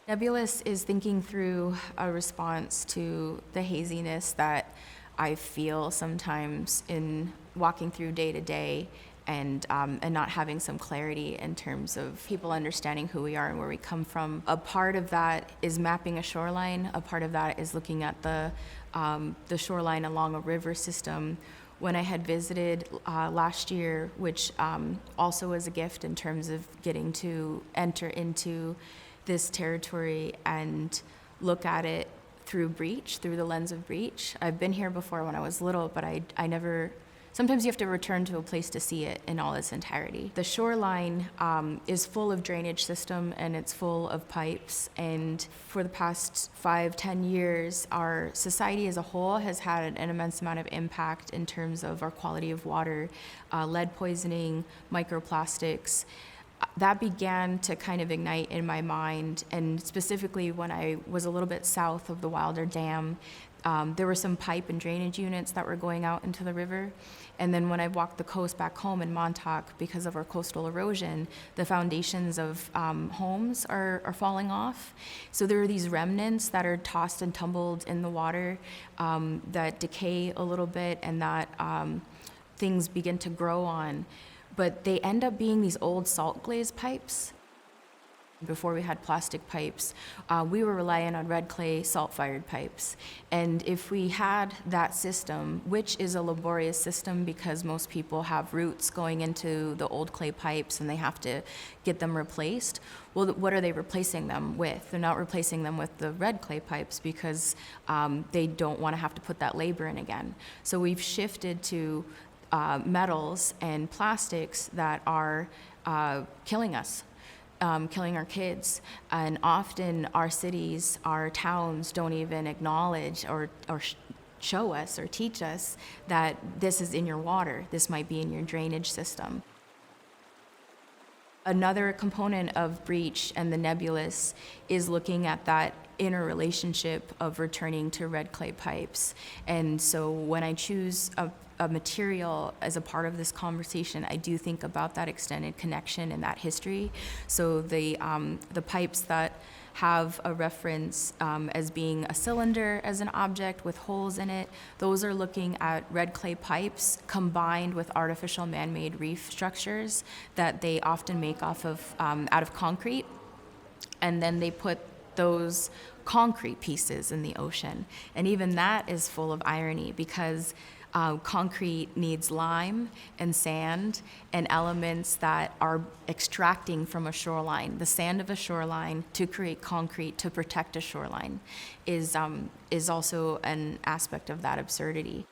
Nebulous is thinking through a response to the haziness that I feel sometimes in walking through day to day and not having some clarity in terms of people understanding who we are and where we come from. A part of that is mapping a shoreline. A part of that is looking at the shoreline along a river system. When I had visited last year, which also was a gift in terms of getting to enter into this territory and look at it through the lens of breach. I've been here before when I was little, but I never, sometimes you have to return to a place to see it in all its entirety. The shoreline is full of drainage system and it's full of pipes. And for the past 5-10 years, our society as a whole has had an immense amount of impact in terms of our quality of water, lead poisoning, microplastics. That began to kind of ignite in my mind, and specifically when I was a little bit south of the Wilder Dam, there were some pipe and drainage units that were going out into the river. And then when I walked the coast back home in Montauk, because of our coastal erosion, the foundations of homes are falling off. So there are these remnants that are tossed and tumbled in the water that decay a little bit and that things begin to grow on. But they end up being these old salt glaze pipes. Before we had plastic pipes, we were relying on red clay salt-fired pipes. And if we had that system, which is a laborious system because most people have roots going into the old clay pipes and they have to get them replaced, well, what are they replacing them with? They're not replacing them with the red clay pipes because they don't want to have to put that labor in again. So we've shifted to metals and plastics that are killing us, killing our kids. And often our cities, our towns don't even acknowledge or show us or teach us that this is in your water, this might be in your drainage system. Another component of breach and the nebulous is looking at that interrelationship of returning to red clay pipes. And so when I choose a material as a part of this conversation, I do think about that extended connection and that history. So the pipes that have a reference as being a cylinder as an object with holes in it, those are looking at red clay pipes combined with artificial man-made reef structures that they often make out of concrete. And then they put those concrete pieces in the ocean. And even that is full of irony because concrete needs lime and sand and elements that are extracting from a shoreline. The sand of a shoreline to create concrete to protect a shoreline is also an aspect of that absurdity.